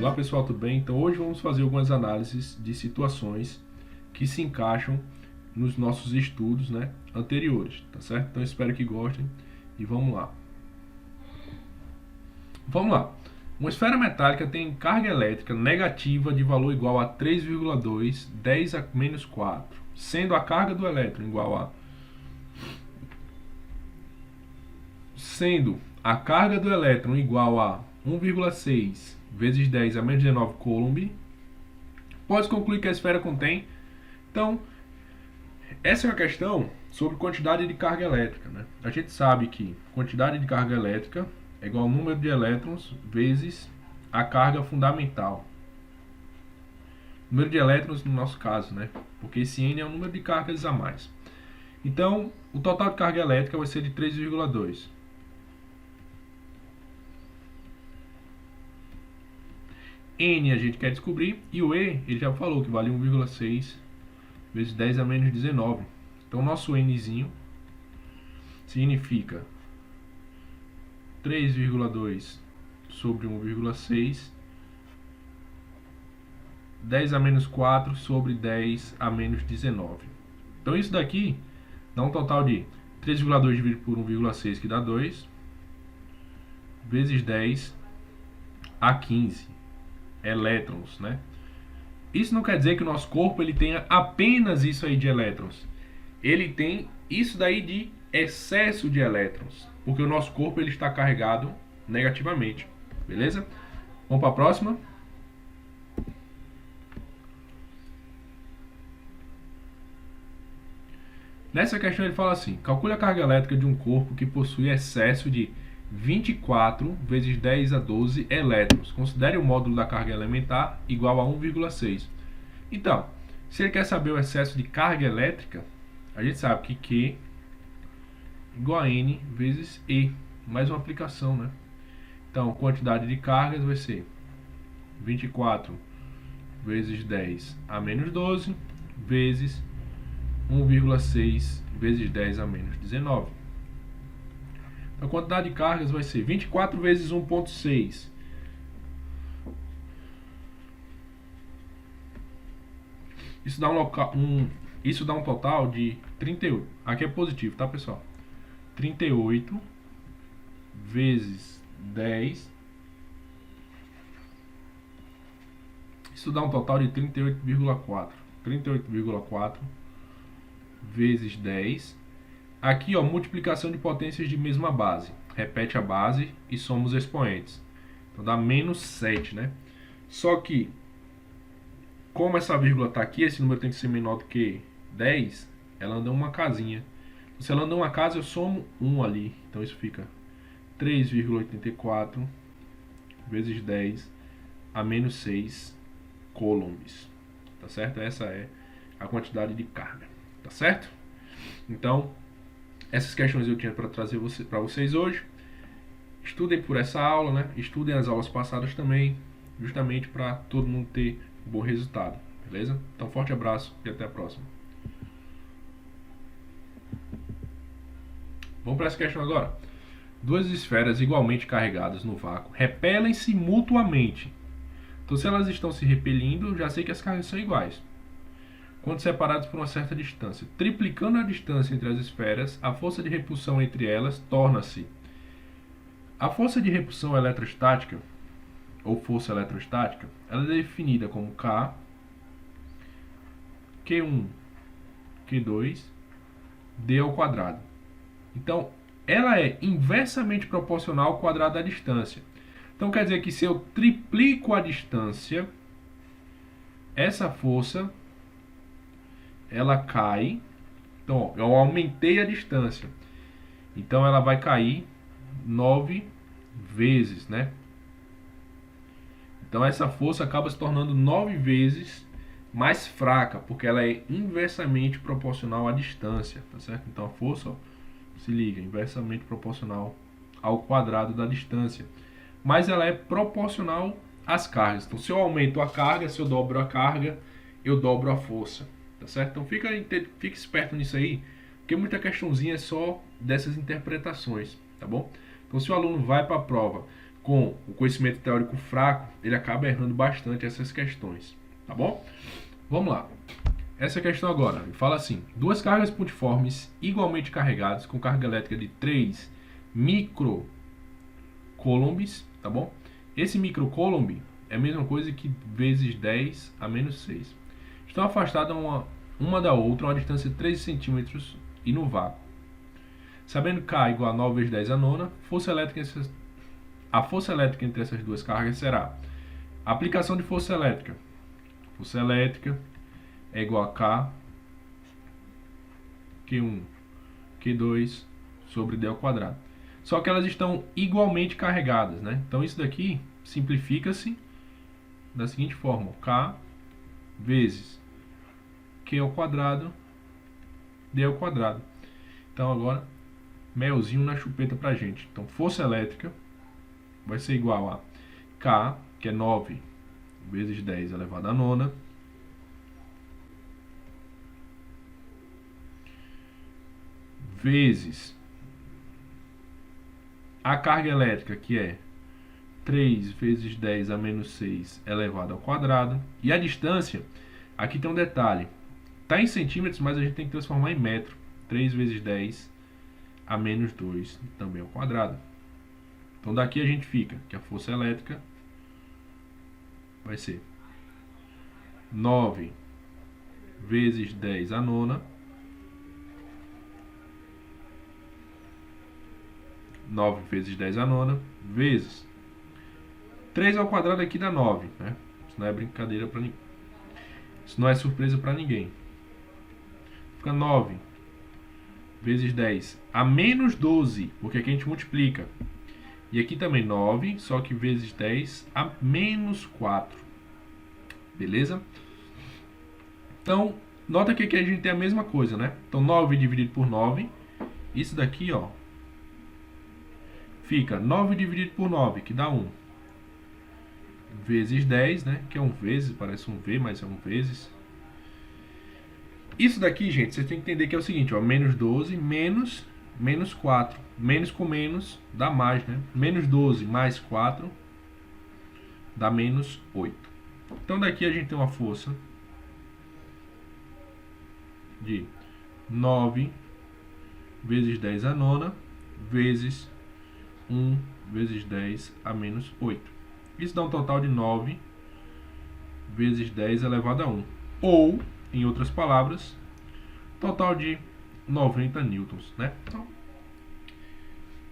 Olá pessoal, tudo bem? Então hoje vamos fazer algumas análises de situações que se encaixam nos nossos estudos, né, anteriores, tá certo? Então espero que gostem e vamos lá. Vamos lá. Uma esfera metálica tem carga elétrica negativa de valor igual a 3,2, 10 a menos 4, sendo a carga do elétron igual a igual a 1,6 vezes 10 a menos 19 coulomb, pode concluir que a esfera contém. Então, essa é uma questão sobre quantidade de carga elétrica, né? A gente sabe que quantidade de carga elétrica é igual ao número de elétrons vezes a carga fundamental. Número de elétrons no nosso caso, né? Porque esse N é o número de cargas a mais. Então, o total de carga elétrica vai ser de 3,2. N a gente quer descobrir, e o E, ele já falou que vale 1,6 vezes 10 a menos 19. Então, nosso Nzinho significa 3,2 sobre 1,6, 10 a menos 4 sobre 10 a menos 19. Então, isso daqui dá um total de 3,2 dividido por 1,6, que dá 2, vezes 10 a 15 elétrons, né? Isso não quer dizer que o nosso corpo ele tenha apenas isso aí de elétrons. Ele tem isso daí de excesso de elétrons, porque o nosso corpo ele está carregado negativamente, beleza? Vamos para a próxima. Nessa questão ele fala assim: calcule a carga elétrica de um corpo que possui excesso de 24 vezes 10 a 12 elétrons. Considere o módulo da carga elementar igual a 1,6. Então, se ele quer saber o excesso de carga elétrica, a gente sabe que Q igual a N vezes E. Mais uma aplicação, né? Então, quantidade de cargas vai ser 24 vezes 10 a menos 12 vezes 1,6 vezes 10 a menos 19. A quantidade de cargas vai ser 24 vezes 1,6. Isso dá um total de 38. Aqui é positivo, tá, pessoal? 38 vezes 10. Isso dá um total de 38,4. 38,4 vezes 10. Aqui, ó, multiplicação de potências de mesma base. Repete a base e soma os expoentes. Então dá menos 7, né? Só que, como essa vírgula está aqui, esse número tem que ser menor do que 10, ela anda uma casinha. Se ela anda uma casa, eu somo 1 ali. Então isso fica 3,84 vezes 10 a menos 6 coulombs. Tá certo? Essa é a quantidade de carga. Tá certo? Então, essas questões eu tinha para trazer para vocês hoje. Estudem por essa aula, né? Estudem as aulas passadas também, justamente para todo mundo ter um bom resultado, beleza? Então, forte abraço e até a próxima. Vamos para essa questão agora. Duas esferas igualmente carregadas no vácuo repelem-se mutuamente. Então, se elas estão se repelindo, já sei que as cargas são iguais. Quando separadas por uma certa distância. Triplicando a distância entre as esferas, a força de repulsão entre elas torna-se... A força de repulsão eletrostática, ou força eletrostática, ela é definida como K, Q1, Q2, D ao quadrado. Então, ela é inversamente proporcional ao quadrado da distância. Então, quer dizer que se eu triplico a distância, essa força ela cai. Então, ó, eu aumentei a distância. Então, ela vai cair 9 vezes, né? Então, essa força acaba se tornando 9 vezes mais fraca, porque ela é inversamente proporcional à distância, tá certo? Então, a força, ó, se liga, inversamente proporcional ao quadrado da distância. Mas ela é proporcional às cargas. Então, se eu aumento a carga, se eu dobro a carga, eu dobro a força. Tá certo? Então fica esperto nisso aí, porque muita questãozinha é só dessas interpretações, tá bom? Então se o aluno vai para a prova com o conhecimento teórico fraco, ele acaba errando bastante essas questões, tá bom? Vamos lá. Essa questão agora, fala assim: duas cargas pontiformes igualmente carregadas com carga elétrica de 3 microcoulombs, tá bom? Esse microcoulomb é a mesma coisa que vezes 10 a menos 6. Estão afastadas uma da outra a uma distância de 13 centímetros e no vácuo. Sabendo K igual a 9 vezes 10 a nona, a força elétrica entre essas duas cargas será a aplicação de força elétrica. Força elétrica é igual a K, Q1, Q2 sobre D ao quadrado. Só que elas estão igualmente carregadas, né? Então isso daqui simplifica-se da seguinte forma: K vezes Q ao quadrado, D ao quadrado. Então agora, melzinho na chupeta pra gente. Então força elétrica vai ser igual a K, que é 9 vezes 10 elevado a nona, vezes a carga elétrica, que é 3 vezes 10 a menos 6 elevado ao quadrado. E a distância, aqui tem um detalhe. Está em centímetros, mas a gente tem que transformar em metro. 3 vezes 10 a menos 2 também ao quadrado. Então daqui a gente fica que a força elétrica vai ser 9 vezes 10 a nona, 9 vezes 10 a nona, vezes 3 ao quadrado aqui dá 9, né? Isso não é brincadeira para ninguém. Isso não é surpresa para ninguém. Fica 9 vezes 10 a menos 12, porque aqui a gente multiplica. E aqui também 9, só que vezes 10 a menos 4. Beleza? Então, nota que aqui a gente tem a mesma coisa, né? Então 9 dividido por 9, isso daqui, ó, fica 9 dividido por 9, que dá 1. Vezes 10, né? Que é um vezes, parece um V, mas é um vezes. Isso daqui, gente, vocês têm que entender que é o seguinte, ó, menos 12 menos 4. Menos com menos dá mais, né? Menos 12 mais 4 dá menos 8. Então daqui a gente tem uma força de 9 vezes 10 a nona vezes 1 vezes 10 a menos 8. Isso dá um total de 9 vezes 10 elevado a 1. Ou, em outras palavras, total de 90 newtons, né? Então,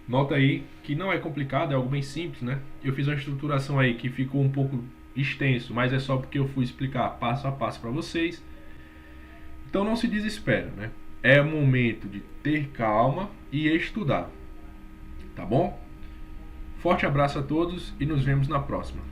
nota aí que não é complicado, é algo bem simples, né? Eu fiz uma estruturação aí que ficou um pouco extenso, mas é só porque eu fui explicar passo a passo para vocês. Então não se desespera, né? É momento de ter calma e estudar, tá bom? Forte abraço a todos e nos vemos na próxima.